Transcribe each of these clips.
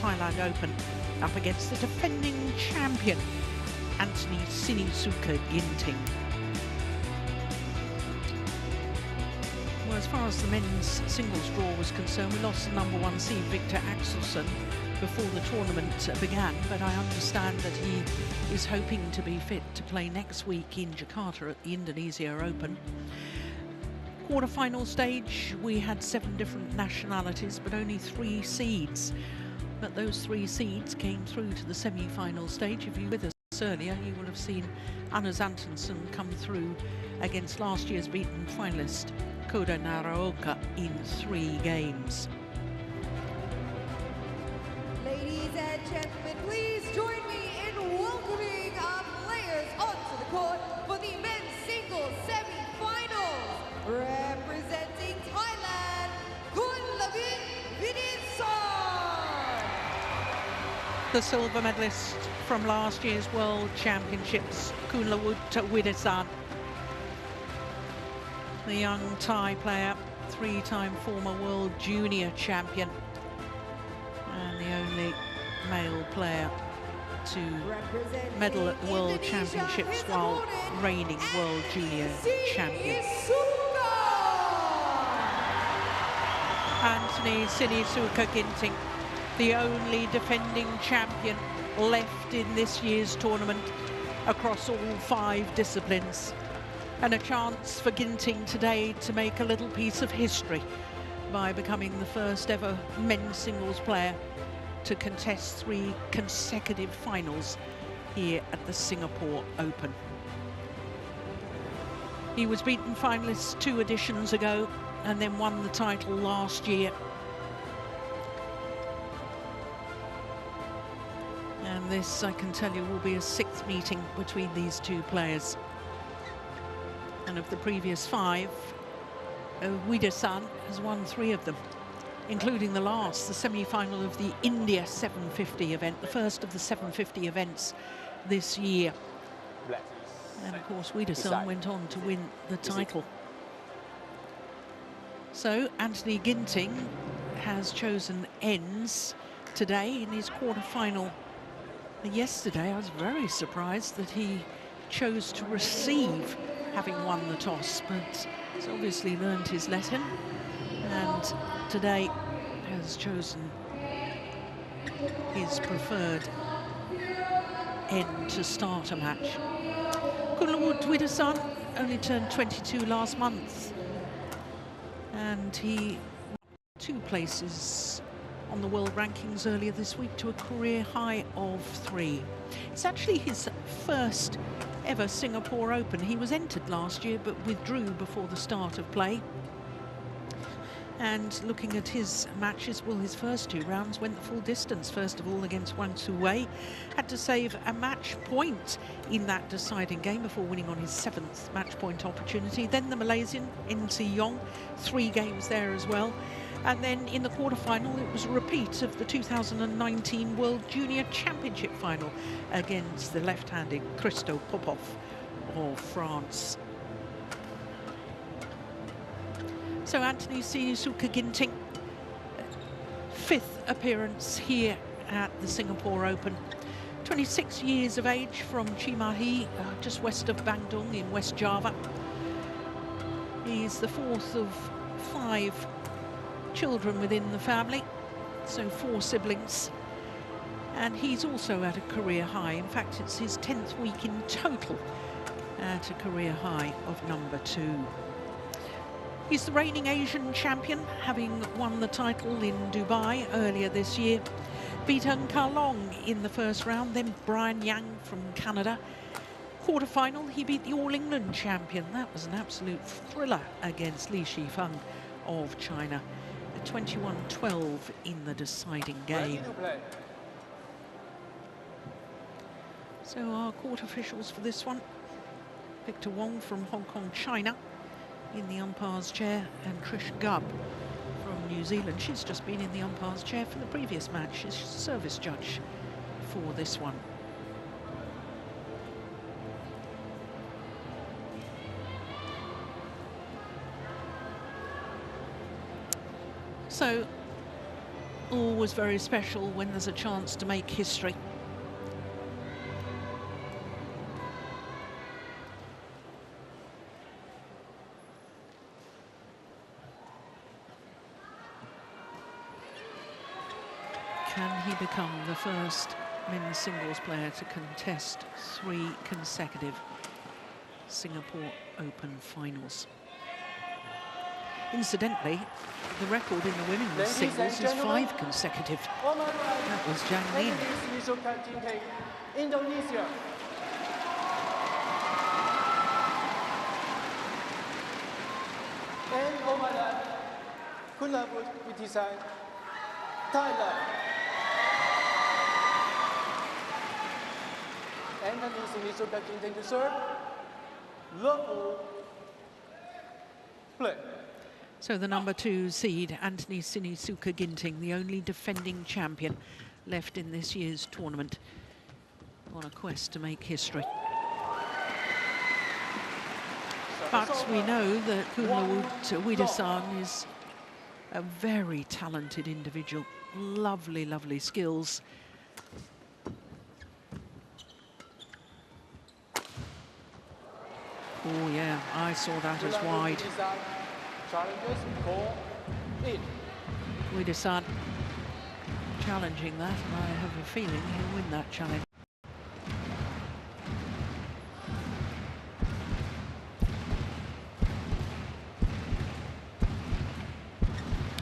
Thailand Open, up against the defending champion, Sinisuka Ginting. Well, as far as the men's singles draw was concerned, we lost the #1 seed Victor Axelsen before the tournament began, but I understand that he is hoping to be fit to play next week in Jakarta at the Indonesia Open. Quarter-final stage, we had 7 different nationalities, but only 3 seeds. But those 3 seeds came through to the semi-final stage. If you were with us earlier, you will have seen Anders Antonsen come through against last year's beaten finalist Koda Naraoka in 3 games. Ladies and gentlemen, please join me in welcoming our players onto the court for the men's singles semi-finals. Representing Thailand, Kunlavut Vitidsarn. The silver medalist from last year's World Championships, Kunlavut Vitidsarn. The young Thai player, 3-time former World Junior Champion, and the only male player to medal at the World Championships while reigning World Junior Champion. Sinisuka Ginting, the only defending champion left in this year's tournament across all 5 disciplines. And a chance for Ginting today to make a little piece of history by becoming the first ever men's singles player to contest 3 consecutive finals here at the Singapore Open. He was beaten finalist 2 editions ago and then won the title last year. And this, I can tell you, will be a 6th meeting between these 2 players. And of the previous 5, Vitidsarn has won 3 of them, including the last, the semi-final of the India 750 event, the first of the 750 events this year. And of course, Vitidsarn went on to win the title. So Anthony Ginting has chosen ends today in his quarter-final. Yesterday, I was very surprised that he chose to receive, having won the toss, but he's obviously learned his lesson, and today has chosen his preferred end to start a match. Kunlavut Vitidsarn only turned 22 last month, and he won 2 places on the world rankings earlier this week to a career high of 3. It's actually his first ever Singapore Open. He was entered last year but withdrew before the start of play. And looking at his matches, well, his first 2 rounds went the full distance. First of all against Wang Tzu-wei, had to save a match point in that deciding game before winning on his 7th match point opportunity. Then the Malaysian, In Si-yong, 3 games there as well. And then in the quarterfinal, it was a repeat of the 2019 World Junior Championship final against the left-handed Christo Popov of France. So Anthony Sinisuka Ginting, 5th appearance here at the Singapore Open. 26 years of age, from Cimahi, just west of Bandung in West Java. He's the 4th of 5 children within the family, so 4 siblings. And he's also at a career high. In fact, it's his 10th week in total at a career high of #2. He's the reigning Asian champion, having won the title in Dubai earlier this year. Beat Ng Ka Long in the first round, then Brian Yang from Canada. Quarter-final, he beat the All England champion. That was an absolute thriller against Li Shifeng of China. A 21-12 in the deciding game. So our court officials for this one: Victor Wong from Hong Kong, China, in the umpire's chair, and Trish Gubb from New Zealand. She's just been in the umpire's chair for the previous match. She's service judge for this one. So always very special when there's a chance to make history. Can he become the first men's singles player to contest 3 consecutive Singapore Open finals? Incidentally, the record in the women's singles is 5 consecutive. That was Jiang Lin. Sinisuka Ginting, Indonesia. And over that, Kunlavut Vitidsarn, Thailand. Anthony Sinisuka Ginting to serve. Lovely play. So the number 2 seed, Anthony Sinisuka Ginting, the only defending champion left in this year's tournament, on a quest to make history. But we know that Kunlavut Vitidsarn is a very talented individual. Lovely, lovely skills. Oh yeah, I saw that as wide. Challenges for in. Vitidsarn challenging that, and I have a feeling he'll win that challenge.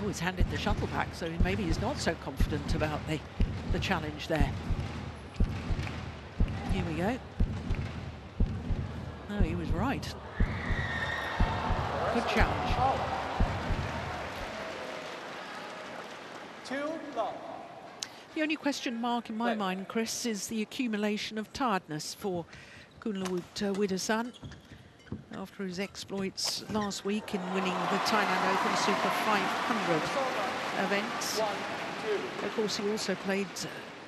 Oh, he's handed the shuttle back, so maybe he's not so confident about the challenge there. Here we go. No, he was right. Good challenge. 2 love. The only question mark in my mind, Chris, is the accumulation of tiredness for Kunlavut Vitidsarn after his exploits last week in winning the Thailand Open Super 500 events. 1, 2. Of course, he also played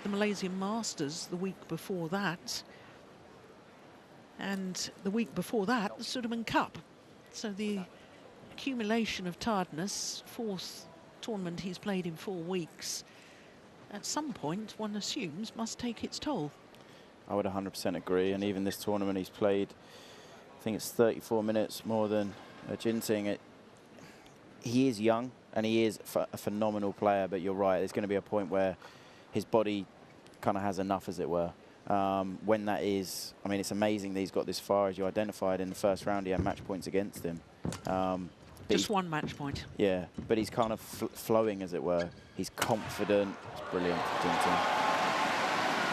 the Malaysian Masters the week before that. And the week before that, the Sudirman Cup. So the accumulation of tiredness, 4th tournament he's played in 4 weeks, at some point, one assumes, must take its toll. I would 100% agree, and even this tournament he's played, I think it's 34 minutes more than Ginting. He is young, and he is a phenomenal player, but you're right, there's going to be a point where his body kind of has enough, as it were. When that is, I mean, it's amazing that he's got this far. As you identified in the first round, he had match points against him. Just 1 match point. Yeah, but he's kind of flowing, as it were. He's confident. It's brilliant for Ginting.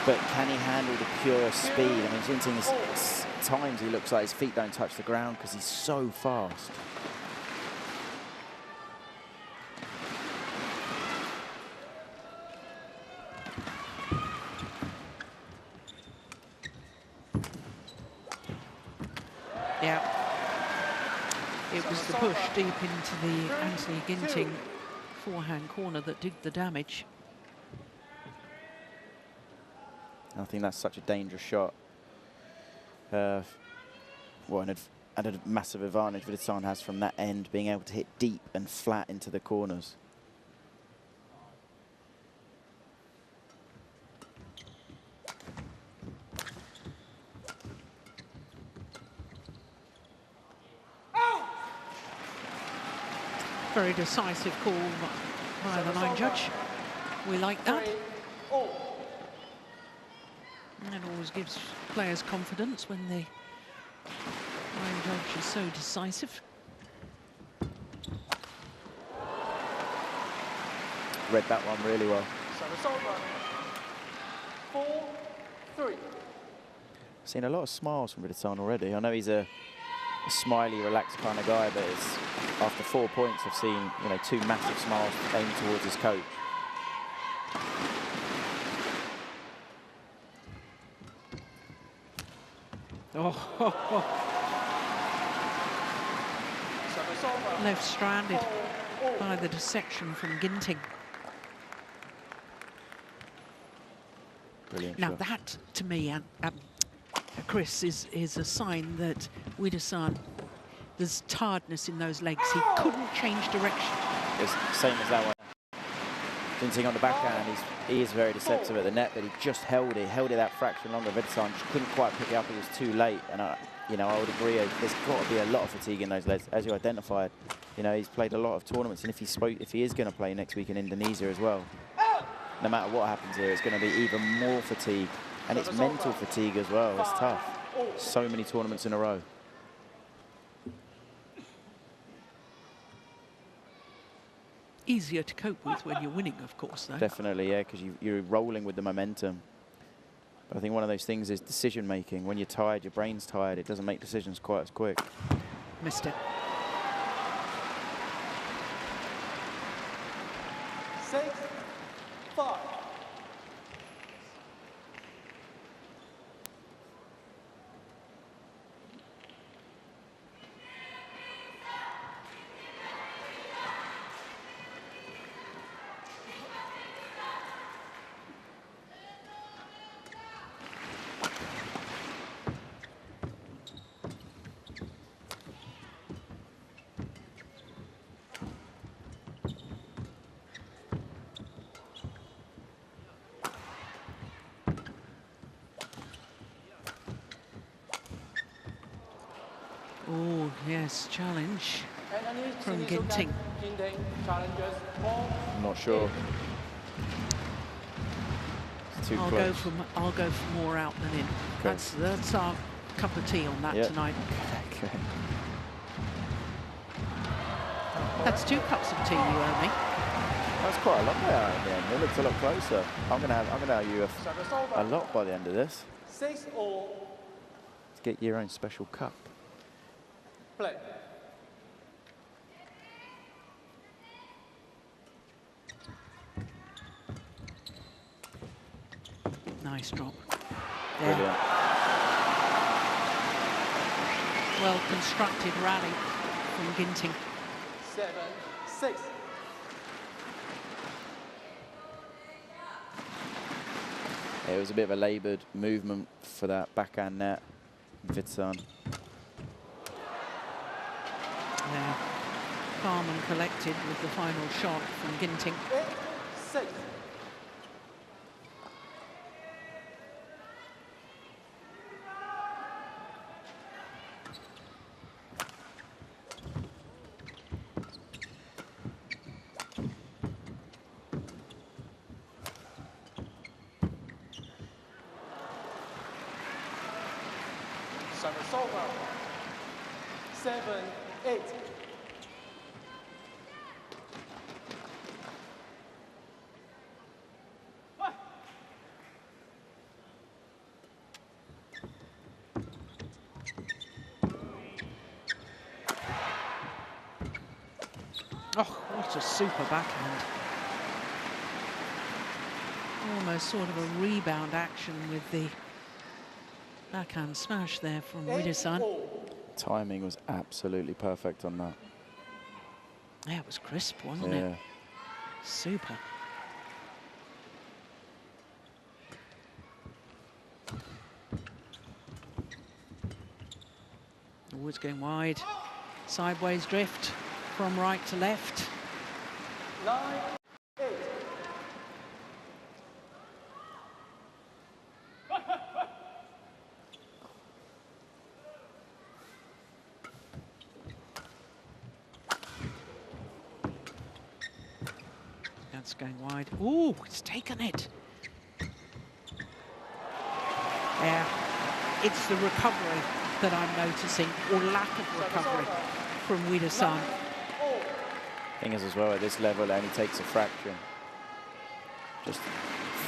But can he handle the pure speed? I mean, Ginting is, at times he looks like his feet don't touch the ground because he's so fast. Yeah. It was the push deep into the Anthony Ginting forehand corner that did the damage. I think that's such a dangerous shot. Well, and a massive advantage Vitidsarn has from that end, being able to hit deep and flat into the corners. Very decisive call by the line judge. We like that. And it always gives players confidence when the line judge is so decisive. Read that one really well. 4-3. Seen a lot of smiles from Vitidsarn already. I know he's a smiley, relaxed kind of guy, but it's, after 4 points, I've seen 2 massive smiles aimed towards his coach. Left stranded by the dissection from Ginting. Brilliant Now shot. that, to me, Chris, is a sign that Vitidsarn, there's tiredness in those legs. He couldn't change direction. It's the same as that one. Ginting on the backhand, he is very deceptive at the net, but he just held it that fraction longer. Vitidsarn just couldn't quite pick it up, it was too late. And you know, I would agree, there's got to be a lot of fatigue in those legs, as you identified. You know, he's played a lot of tournaments, and if he is going to play next week in Indonesia as well, no matter what happens here, it's going to be even more fatigue. And it's mental fatigue as well, it's tough. So many tournaments in a row. Easier to cope with when you're winning, of course, though. Definitely, yeah, because you're rolling with the momentum. But I think one of those things is decision making. When you're tired, your brain's tired, it doesn't make decisions quite as quick. Missed it. 6-5. Oh, yes, challenge from Sinisuka Ginting. Ginting challenges 4. I'm not sure. It's too close. I'll go for more out than in. Okay. That's our cup of tea on that tonight. Okay. That's 2 cups of tea you owe me. That's quite a long way out in the end. It looks a lot closer. I'm gonna owe you a lot by the end of this. 6-all. To get your own special cup. Play. Nice drop. Brilliant. Well constructed rally from Ginting. 7-6. It was a bit of a laboured movement for that backhand net, Vitidsarn. Yeah. Calm and collected with the final shot from Ginting. 8-6. Service over. 7-8. Oh, what a super backhand. Almost sort of a rebound action with the backhand smash there from Vitidsarn. Timing was absolutely perfect on that. Yeah, it was crisp, wasn't it? Super. Always going wide. Sideways drift from right to left. 9-8. That's going wide. Ooh, it's taken it. Yeah, it's the recovery that I'm noticing, or lack of recovery from Vitidsarn. Thing is as well, at this level, it only takes a fraction. Just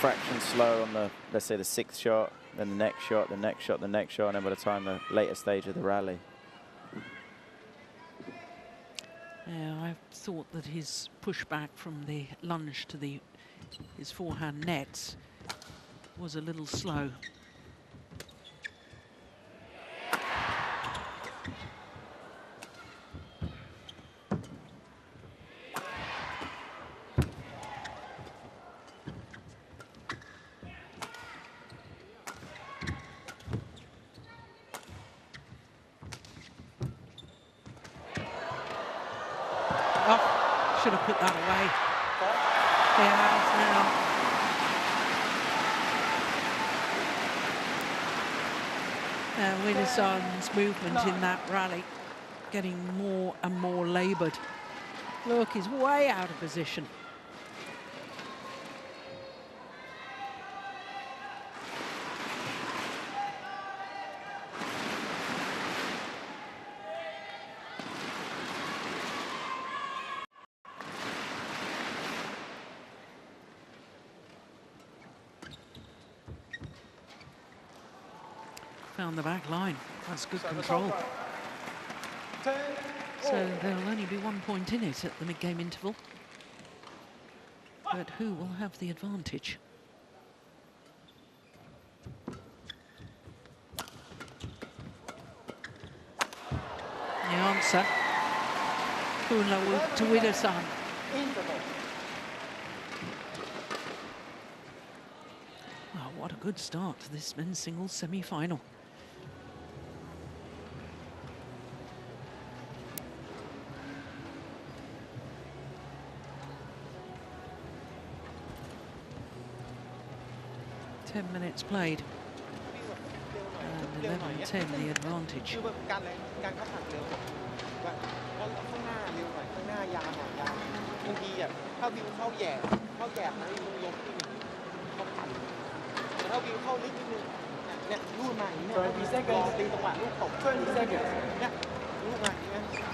fraction slow on the, let's say, the 6th shot, then the next shot, the next shot, the next shot, and then by the time the later stage of the rally. Yeah, I thought that his pushback from the lunge to his forehand net was a little slow. Oh, should have put that away. Yeah. Vitidsarn's movement in that rally getting more and more laboured. Look, he's way out of position. Found the back line. That's good control. So there'll only be 1 point in it at the mid-game interval. But who will have the advantage? The answer, Kunlavut Vitidsarn. Oh, what a good start to this men's singles semi-final. Ten minutes played. And 11-10 the advantage. การเข้าผัดเร็วว่าข้างหน้าเร็วหน่อยข้างหน้ายาวหน่อยยาวบางทีอ่ะถ้าวิวเข้าแย่นะวิวลงที่หนึ่งเข้าผัดแต่ถ้าวิวเข้าลึกนิดนึงเนี่ยลูกมาอย่างนี้เนี่ยรอตีจังหวะลูกตกเนี่ยลูกมาอย่างนี้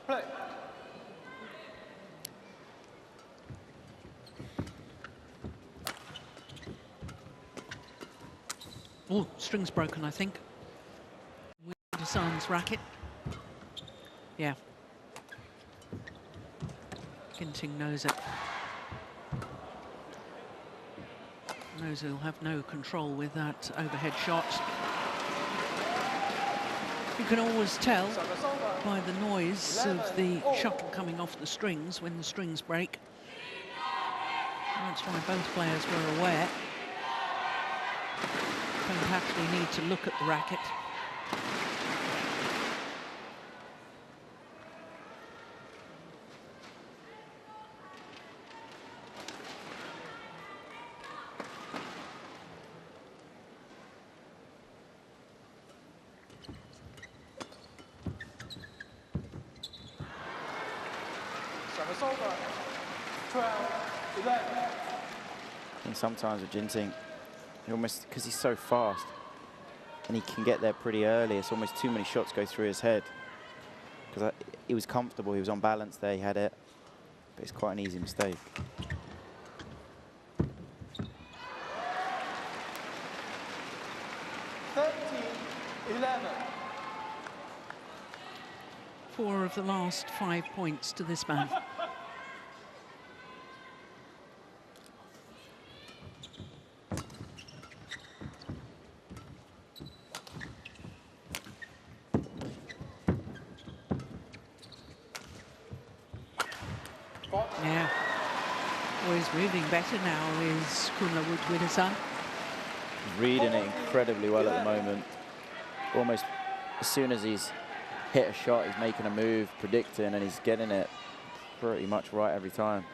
Play. Oh, string's broken, I think. Vitidsarn's racket. Yeah. Ginting knows it. Knows he'll have no control with that overhead shot. You can always tell by the noise of the shuttle coming off the strings when the strings break. That's why both players were aware. Don't actually need to look at the racket. Service over. 12-11. And sometimes with Ginting, he almost, because he's so fast and he can get there pretty early, it's almost too many shots go through his head. Because he was comfortable, he was on balance there, he had it, but it's quite an easy mistake. Four of the last 5 points to this man. Yeah. Oh, he's moving better now, is Kunlavut Vitidsarn. Reading it incredibly well at the moment. Almost as soon as he's hit a shot, he's making a move, predicting, and he's getting it pretty much right every time.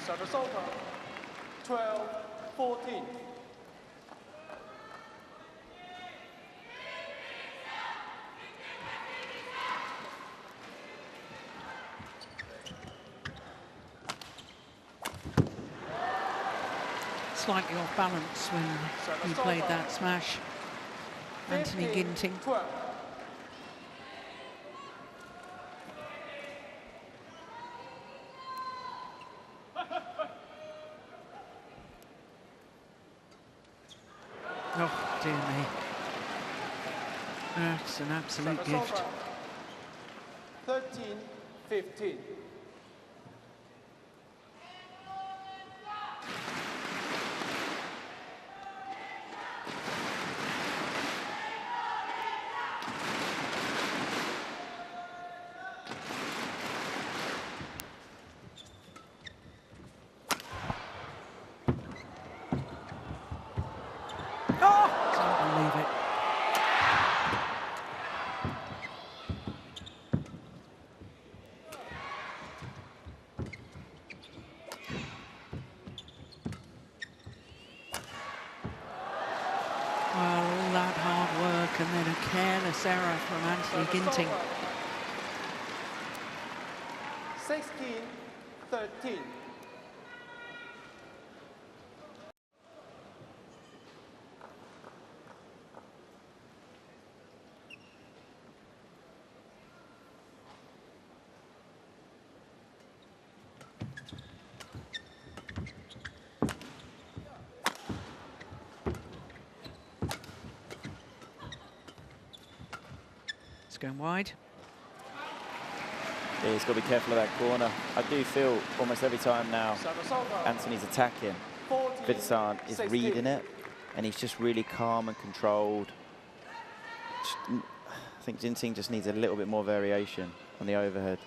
Service over. 12-14. Slightly off balance when he played that smash. Anthony Ginting. 12. Oh, dear me. That's an absolute gift. 13-15. Can't believe it. Well, all that hard work and then a careless error from Anthony Ginting. 16-13. It's going wide. Yeah, he's got to be careful of that corner. I do feel almost every time now Anthony's attacking, Vitidsarn is reading it, and he's just really calm and controlled. I think Ginting just needs a little bit more variation on the overhead.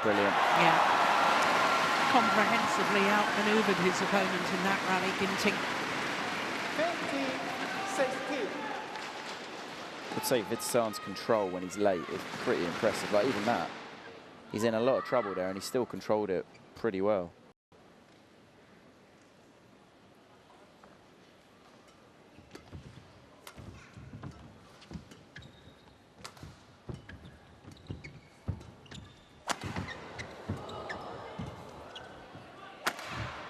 Brilliant. Yeah. Comprehensively outmaneuvered his opponent in that rally, Ginting. 15-16. I'd say Vitidsarn's control when he's late is pretty impressive. Like even that, he's in a lot of trouble there and he still controlled it pretty well.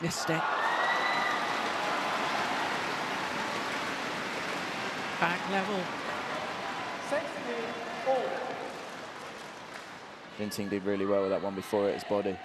Missed it. Back level. 16-all. Ginting did really well with that one before it his body.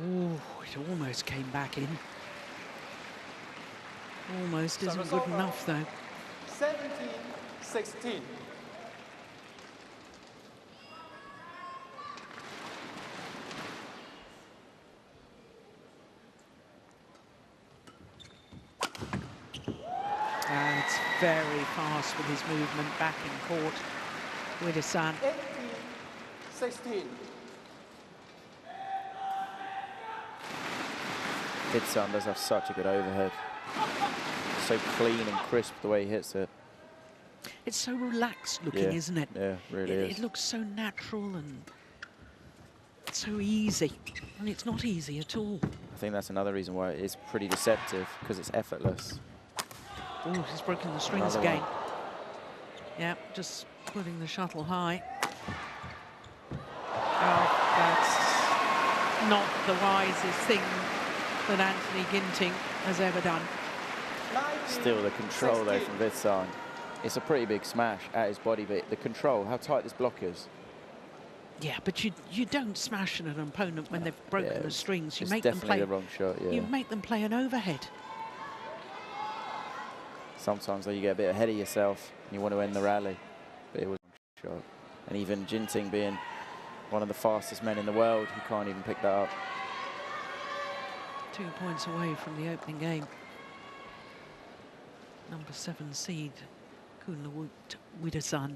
Ooh, it almost came back in. Almost isn't good enough, though. 17-16. It's very fast with his movement back in court. Vitidsarn. 18-16. Vitidsarn does have such a good overhead. So clean and crisp the way he hits it. It's so relaxed looking, isn't it? Yeah, really is. It looks so natural and so easy. And it's not easy at all. I think that's another reason why it's pretty deceptive, because it's effortless. Oh, he's broken the strings Another again. one. Yeah, just putting the shuttle high. Oh, that's not the wisest thing that Anthony Ginting has ever done. Still the control though from Vitidsarn. It's a pretty big smash at his body, but the control, how tight this block is. Yeah, but you don't smash at an opponent when they've broken the strings. You It's make them definitely play the wrong shot, yeah. You make them play an overhead. Sometimes though you get a bit ahead of yourself and you want to end the rally, but it was a shot. And even Ginting being one of the fastest men in the world, he can't even pick that up. 2 points away from the opening game. Number 7 seed, Kunlavut Vitidsarn.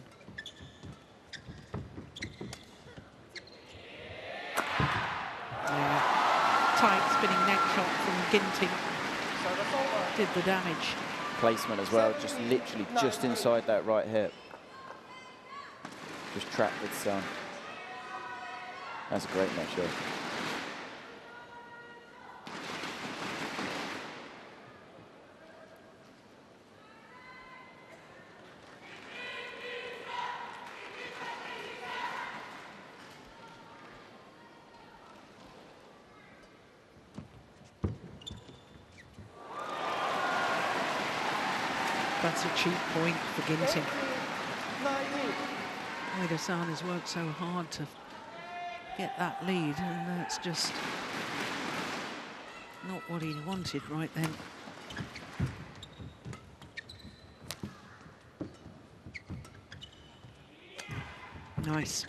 Yeah. tight spinning neck shot from Ginting did the damage. Placement as well, just literally just inside that right hip. Just trapped Vitidsarn. That's a great neck shot. That's a cheap point for Ginting. Vitidsarn has worked so hard to get that lead, and that's just not what he wanted right then. Nice.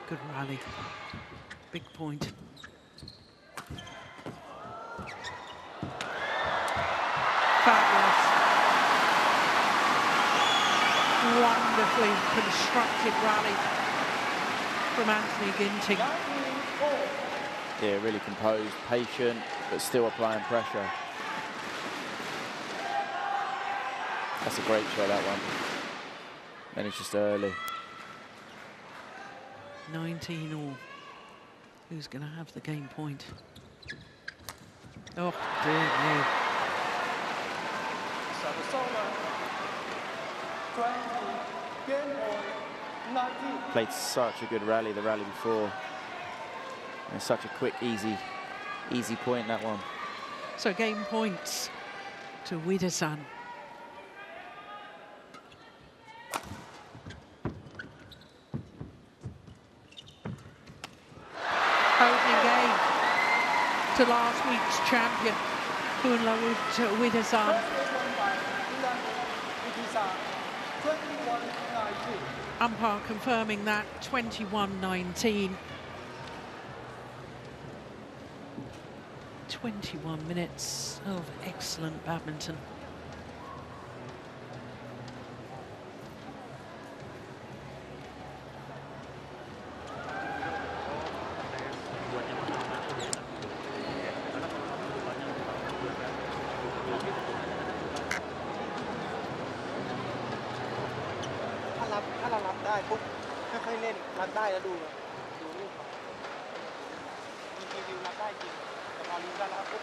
Good rally. Big point. Fabulous. Wonderfully constructed rally from Anthony Ginting. Yeah, really composed, patient, but still applying pressure. That's a great shot, that one. Then it's just early. 19 all. Who's going to have the game point? Oh, dear me. Played such a good rally the rally before. And such a quick, easy point, that one. So game points to Vitidsarn. Opening game to last week's champion, Kunlavut Vitidsarn. Umpire confirming that 21-19. 21 minutes of excellent badminton.ถ้าเรารับได้ปุ๊บค่อยๆเล่นรับได้แล้วดูลูกมีวิวรับได้จริงแต่พอรู้ได้แล้วปุ๊บ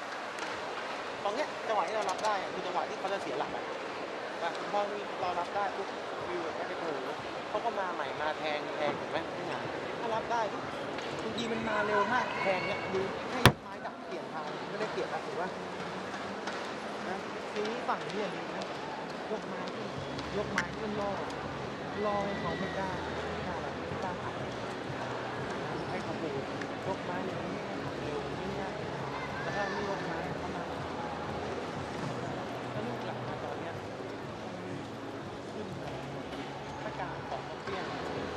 ตรงเนี้ยจังหวะที่เรารับได้คือจังหวะที่เขาจะเสียหลักอะพอเรารับได้ปุ๊บวิวก็จะโผล่เขาก็มาใหม่มาแทงเห็นไหมที่ไหนถ้ารับได้ปุ๊บบางทีมันมาเร็วมากแทงเนี้ยดูให้ไม้ดักเปลี่ยนทางไม่ได้เปลี่ยนนะถือว่านะทีนี้ฝั่งนี้อย่างนี้นะยกไม้ขึ้นล่อให้เขาไม่กล้าหักให้เขาปูยกไม้อย่างนี้เร็วง่ายๆแล้วถ้าไม่ยกไม้เข้ามาถ้าลูกหลังมาตอนนี้ขึ้นถ้าการของเขาเปี้ยน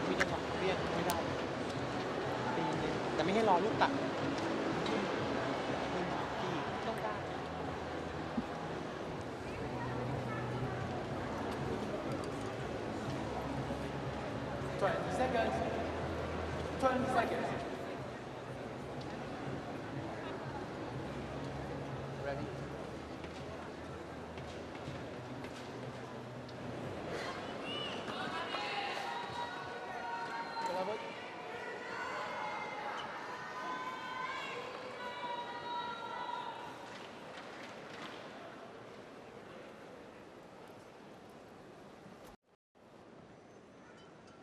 มีจังหวะเปี้ยนไม่ได้ตีเลยแต่ไม่ให้รอลูกตัดขึ้นที่ต้องได้ 20 seconds. 20 seconds. Ready? Kunlavut.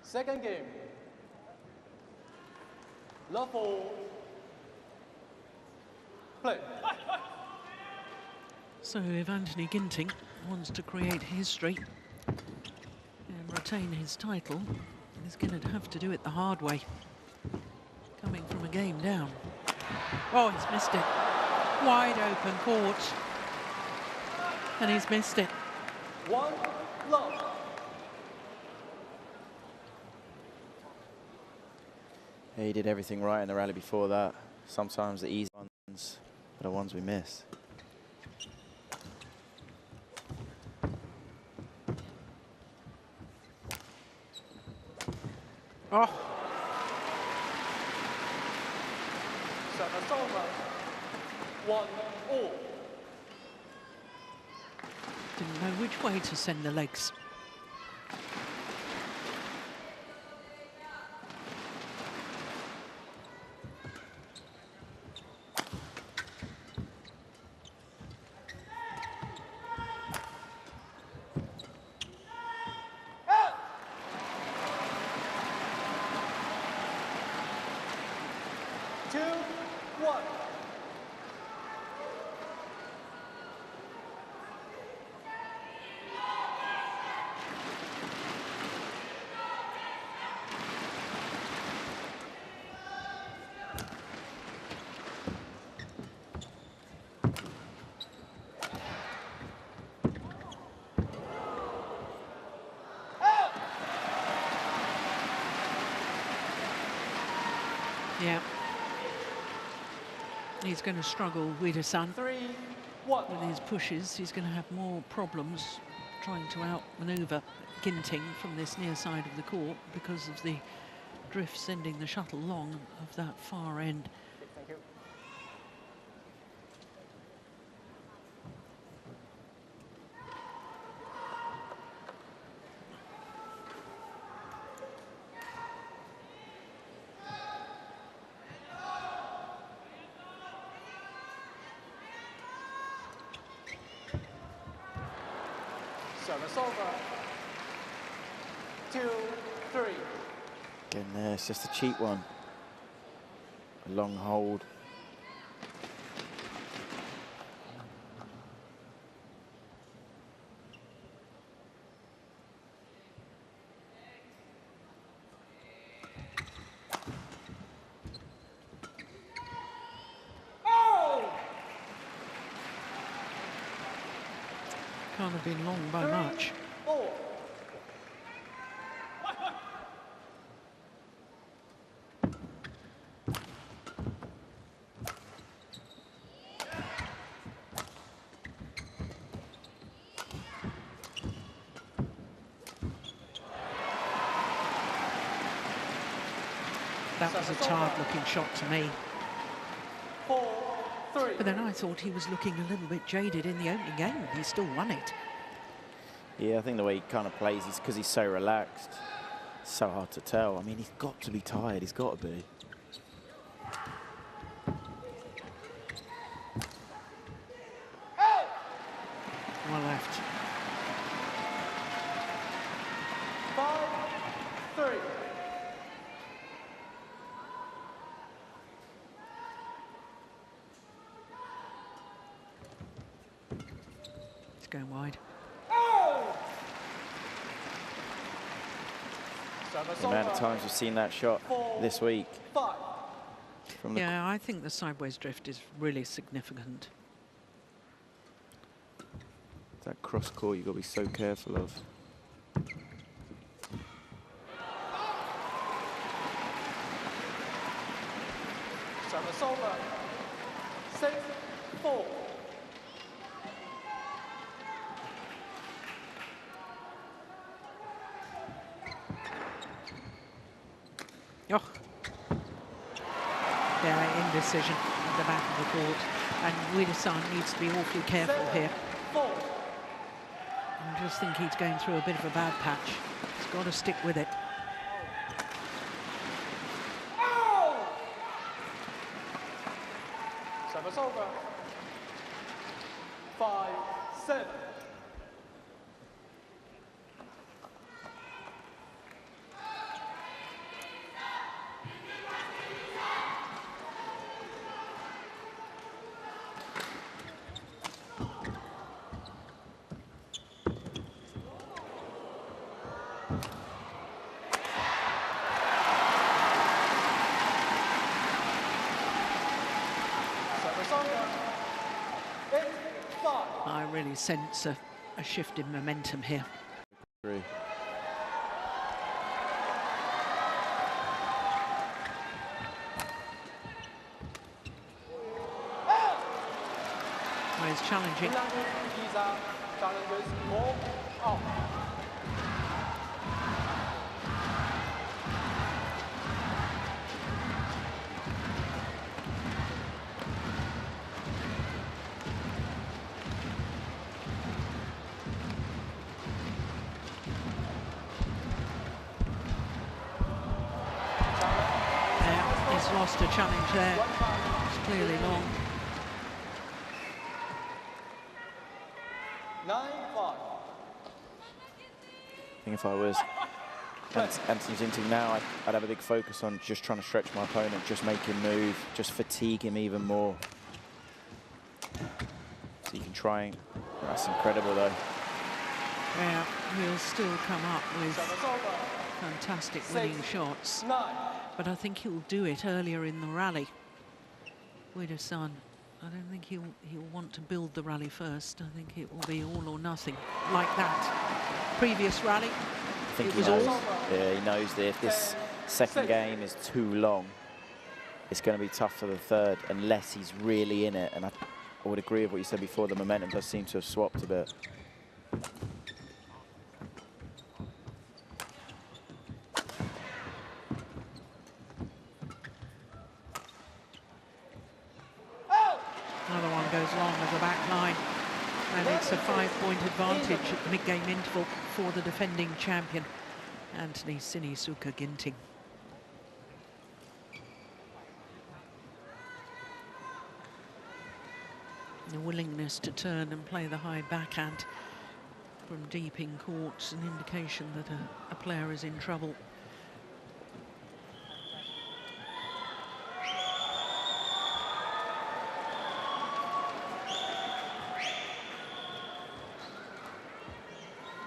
Second game. Love for play. So if Anthony Ginting wants to create history and retain his title, he's going to have to do it the hard way, coming from a game down. Oh, he's missed it. Wide open court. And he's missed it. 1 love. Yeah, he did everything right in the rally before that. Sometimes the easy ones are the ones we miss. Oh, Service over. 1-all. didn't know which way to send the legs. Yeah. He's going to struggle, Vitidsarn, 3-1. with his pushes. He's going to have more problems trying to outmaneuver Ginting from this near side of the court because of the drift sending the shuttle long of that far end. Thank you. Service over. 2-3. Again there, it's just a cheap one. A long hold. Can't have been long by much. 3-4. That was a tired-looking shot to me. 4-3. But then I thought he was looking a little bit jaded in the opening game, and he still won it. Yeah, I think the way he kind of plays is because he's so relaxed. It's so hard to tell. I mean, he's got to be tired. He's got to be. Well left. 5-3. It's going wide. Service The amount of over. times we've seen that shot this week. 4-5. From the Yeah, I think the sideways drift is really significant. that cross court you've got to be so careful of. Service over. 6-4. Oh. Yeah, indecision at the back of the court. And Vitidsarn needs to be awfully careful here. 4. I just think he's going through a bit of a bad patch. He's got to stick with it. Service over. 5-7. I really sense a shift in momentum here. Agree. Well, he's challenging. Kunlavut Vitidsarn challenges more out. lost a challenge there. It's clearly long. 9-5. I think if I was Anthony Ginting now, I'd have a big focus on just trying to stretch my opponent, just make him move, just fatigue him even more. So you can try and... That's incredible, though. Yeah, he'll still come up with fantastic winning shots. But I think he'll do it earlier in the rally. Vitidsarn, I don't think he'll want to build the rally first. I think it will be all or nothing, like that previous rally. I think it he was knows. all. Yeah, he knows that if this second game is too long, it's going to be tough for the third unless he's really in it. And I would agree with what you said before. The momentum does seem to have swapped a bit. Another one goes long as a back line, and it's a 5-point advantage at the mid-game interval for the defending champion, Anthony Sinisuka Ginting. The willingness to turn and play the high backhand from deep in court's an indication that a player is in trouble.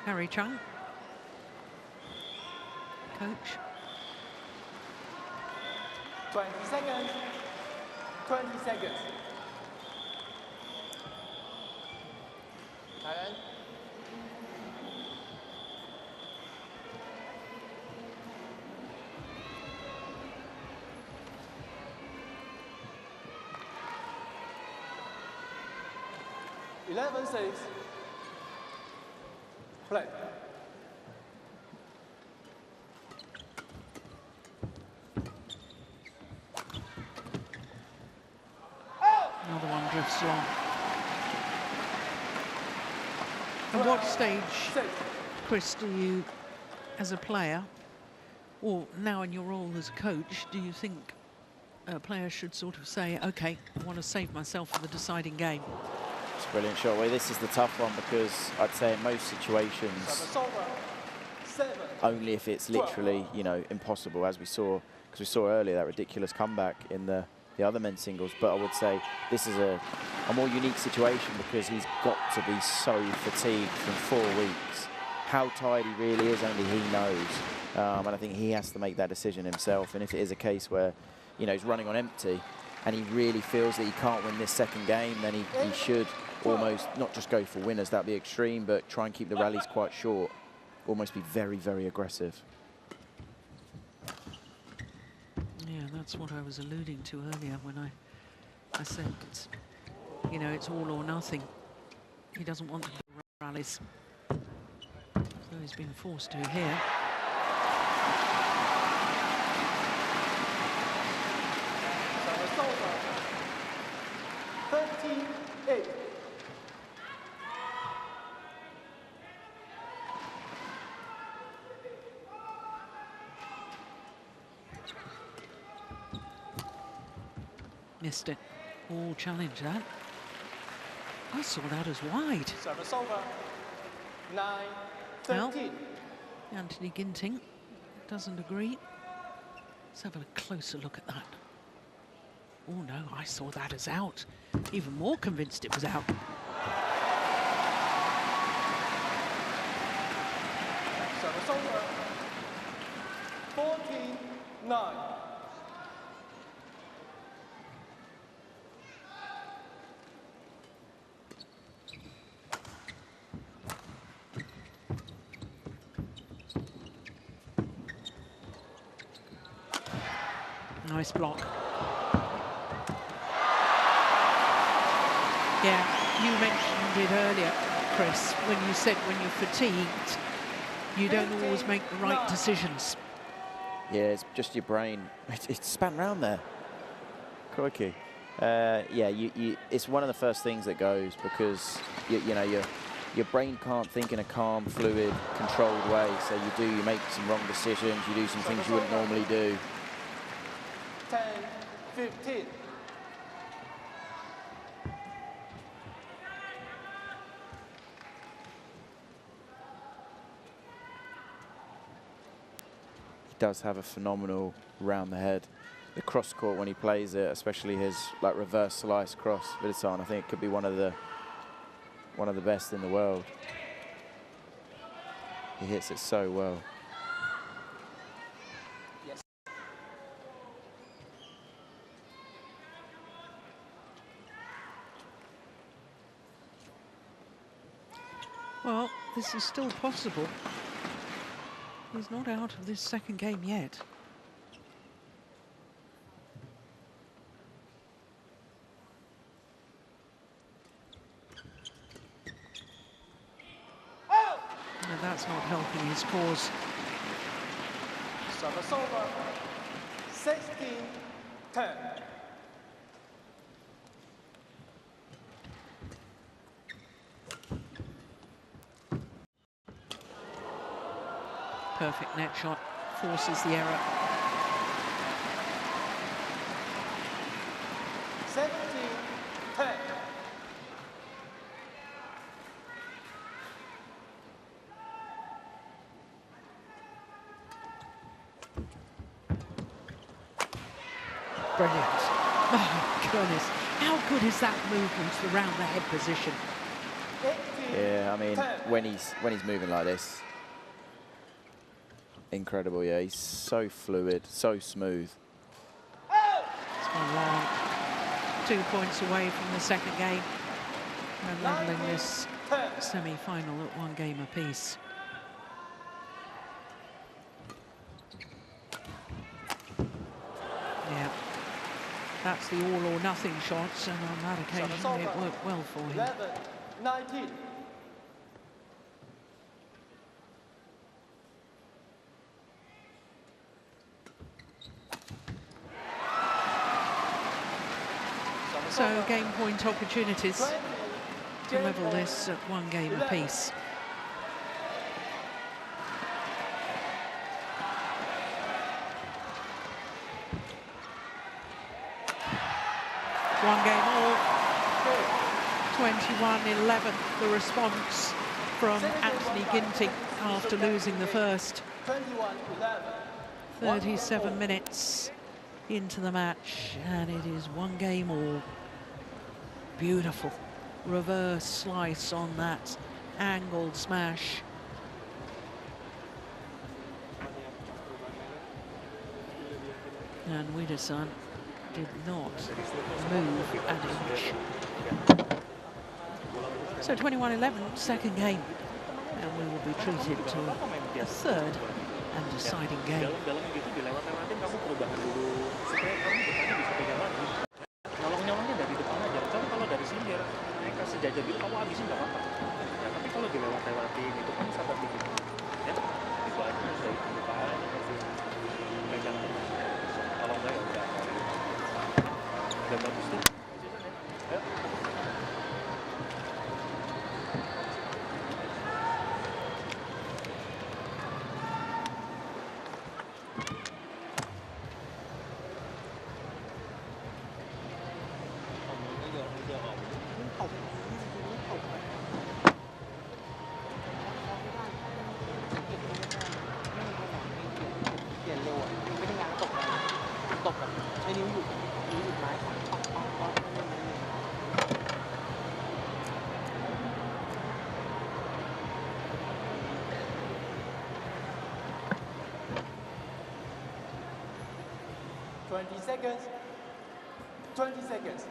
Harry Chung, coach. 20 seconds. 20 seconds. Thailand. (11-6). Play. Another one drifts long. At what stage, Chris, do you, as a player, or now in your role as a coach, do you think a player should sort of say, okay, I want to save myself for the deciding game? It's a brilliant shot. Well, this is the tough one because I'd say in most situations, only if it's literally, you know, impossible, as we saw, because we saw earlier that ridiculous comeback in the other men's singles. But I would say this is a more unique situation because he's got to be so fatigued from 4 weeks. How tired he really is, only he knows. And I think he has to make that decision himself. And if it is a case where, you know, he's running on empty and he really feels that he can't win this second game, then he should almost not just go for winners, that'd be extreme, but try and keep the rallies quite short, almost be very, very aggressive. Yeah, that's what I was alluding to earlier when I said, it's, you know, it's all or nothing. He doesn't want to do rallies, so he's been forced to here. Service over. 13-8. Missed it. All challenge that. I saw that as wide. Service over. 9-13. Well, Anthony Ginting doesn't agree. Let's have a closer look at that. Oh no, I saw that as out. Even more convinced it was out. Service over. 14-9. Nice block. Yeah, you mentioned it earlier, Chris, when you said when you're fatigued, you don't always make the right decisions. Yeah, it's just your brain. It's span round there. Crikey. Yeah, it's one of the first things that goes because, you know, your brain can't think in a calm, fluid, controlled way. So you make some wrong decisions, you do some things you wouldn't normally do. 10, 15. Does have a phenomenal round the head. The cross court when he plays it, especially his like reverse slice cross Vitidsarn, I think it could be one of the best in the world. He hits it so well. Yes. Well, this is still possible. He's not out of this second game yet. No, that's not helping his cause. Service over. 16-10. Perfect net shot, forces the error. 17-10. Brilliant. Oh, goodness. How good is that movement to the round the head position? 18, Yeah, I mean, 10. when he's moving like this, incredible. Yeah, he's so fluid, so smooth. It's gone long. 2 points away from the second game. And leveling this 10. semi-final at 1 game apiece. Yeah. That's the all or nothing shots, and on that occasion it worked well for him. 11-19. So game point opportunities to level this at 1 game apiece. One game all. 21-11, the response from Anthony Ginting after losing the first. 21-11. 37 minutes into the match, and it is 1 game all. Beautiful reverse slice on that angled smash. And Vitidsarn did not move an inch. So 21-11, second game, and we will be treated to a third and deciding game. Nyolong-nyolongnya dari depan aja. Tapi kalau dari sini biar mereka sejajar gitu kamu habisin nggak apa-apa. Ya, tapi kalau dilewat-lewatin itu kan sabar dikit. Ya, itu aja dari depan kasih pegang. Kalau enggak ya udah. Udah bagus tuh. Ya. 20 seconds. 20 seconds.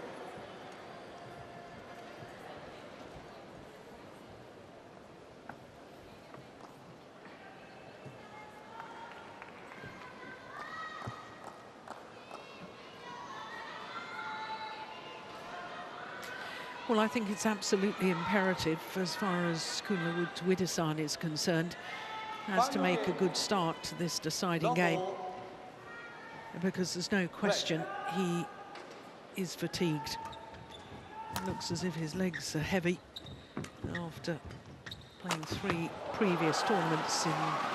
Well, I think it's absolutely imperative, as far as Kunlavut Vitidsarn is concerned, has to make a good start to this deciding game, because there's no question he is fatigued. It looks as if his legs are heavy after playing 3 previous tournaments in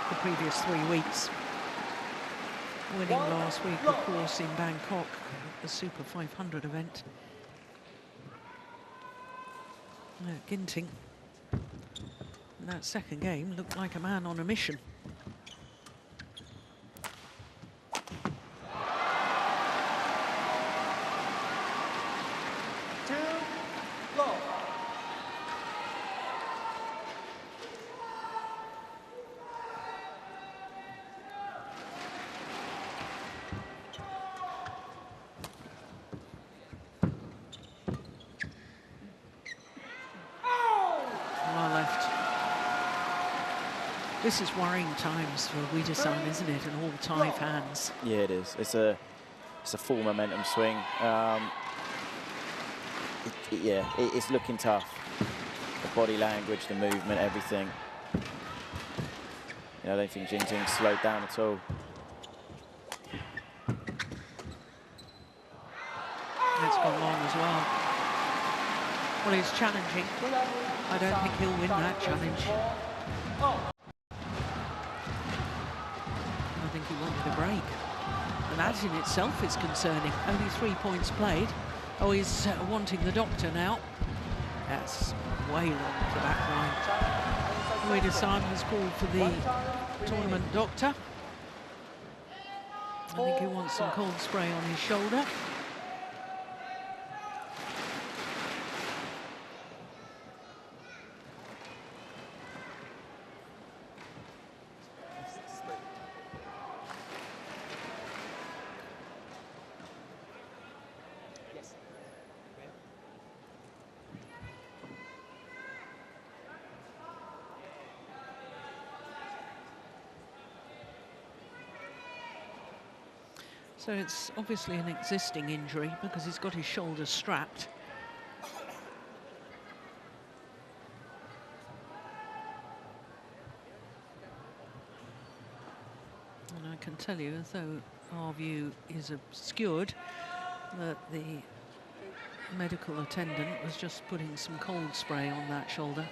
the previous 3 weeks. Winning last week, of course, in Bangkok, the Super 500 event. Ginting, in that second game, looked like a man on a mission. This is worrying times for Vitidsarn, isn't it, and all Thai fans? Yeah, it is. It's a full momentum swing. It's looking tough. The body language, the movement, everything. I don't think Ginting slowed down at all. It's gone long as well. Well, he's challenging. I don't think he'll win that challenge. I think he wanted a break. And that in itself is concerning. Only 3 points played. Oh, he's wanting the doctor now. That's way long for that line. Vitidsarn has called for the tournament doctor. I think he wants some cold spray on his shoulder. So it's obviously an existing injury because he's got his shoulder strapped. And I can tell you, as though our view is obscured, that the medical attendant was just putting some cold spray on that shoulder.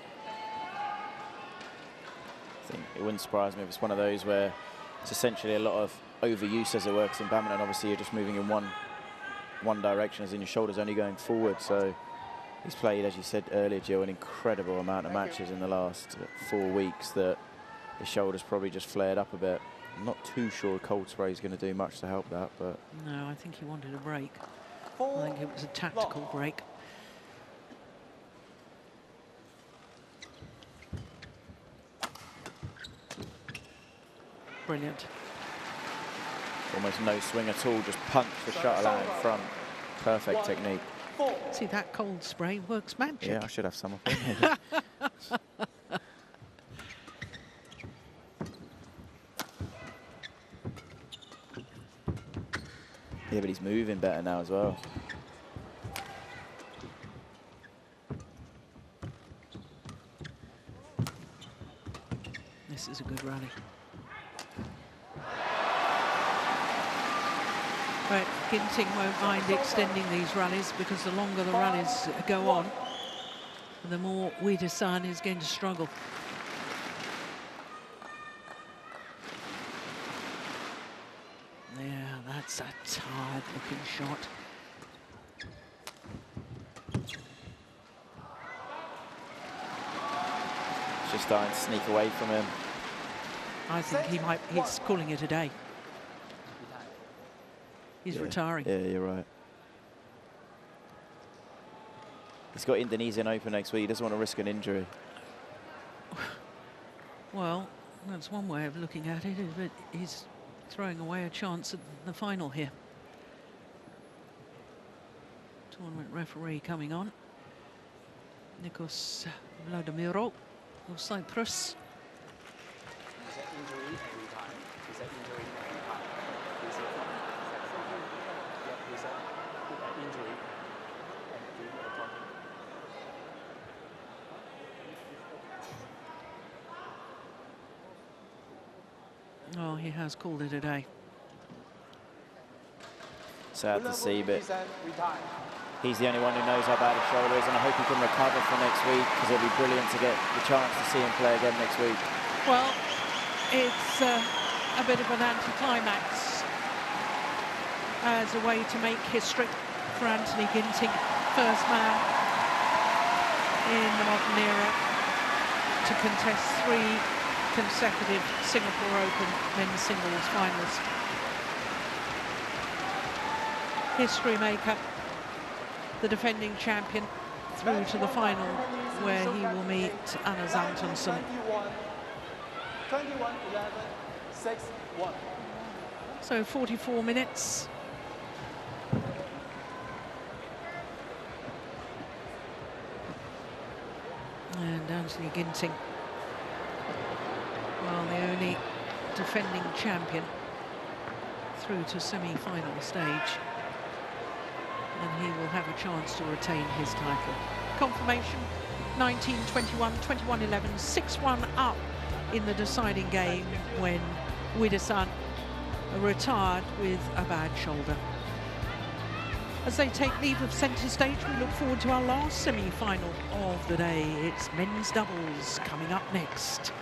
I think it wouldn't surprise me if it's one of those where it's essentially a lot of overuse as it works in badminton. Obviously, you're just moving in one direction, as in your shoulder's only going forward. So he's played, as you said earlier, Jill, an incredible amount of matches in the last 4 weeks that his shoulder's probably just flared up a bit. I'm not too sure cold spray is going to do much to help that, but... No, I think he wanted a break. I think it was a tactical break. Brilliant. Almost no swing at all, just punch the shuttle out in front. Perfect technique. See, that cold spray works magic. Yeah, I should have some up in here. Yeah, but he's moving better now as well. This is a good rally. But Ginting won't mind extending these rallies, because the longer the rallies go on, the more Vitidsarn is going to struggle. Yeah, that's a tired-looking shot. It's just starting to sneak away from him. I think he's calling it a day. He's retiring. Yeah, you're right. He's got Indonesian Open next week. He doesn't want to risk an injury. Well, that's one way of looking at it, but he's throwing away a chance at the final here. Tournament referee coming on. Nikos Vladimiro of Cyprus. Oh, he has called it a day. Sad to see, but he's the only one who knows how bad his shoulder is, and I hope he can recover for next week, because it'll be brilliant to get the chance to see him play again next week. Well, it's a bit of an anticlimax. as a way to make history for Anthony Ginting, first man in the modern era to contest 3 consecutive Singapore Open men's singles finals. History maker, the defending champion, through to the final where he will meet Anders Antonsen. 21, 11, 6, 1. So 44 minutes. And Anthony Ginting, well, the only defending champion through to semi-final stage. And he will have a chance to retain his title. Confirmation, 19-21, 21-11, 6-1 up in the deciding game when Vitidsarn retired with a bad shoulder. As they take leave of centre stage, we look forward to our last semi-final of the day. It's men's doubles coming up next.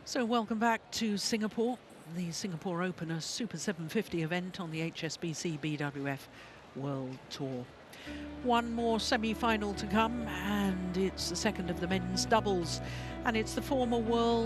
So welcome back to Singapore, the Singapore Open, a Super 750 event on the HSBC BWF World Tour. One more semi-final to come, and it's the second of the men's doubles, and it's the former world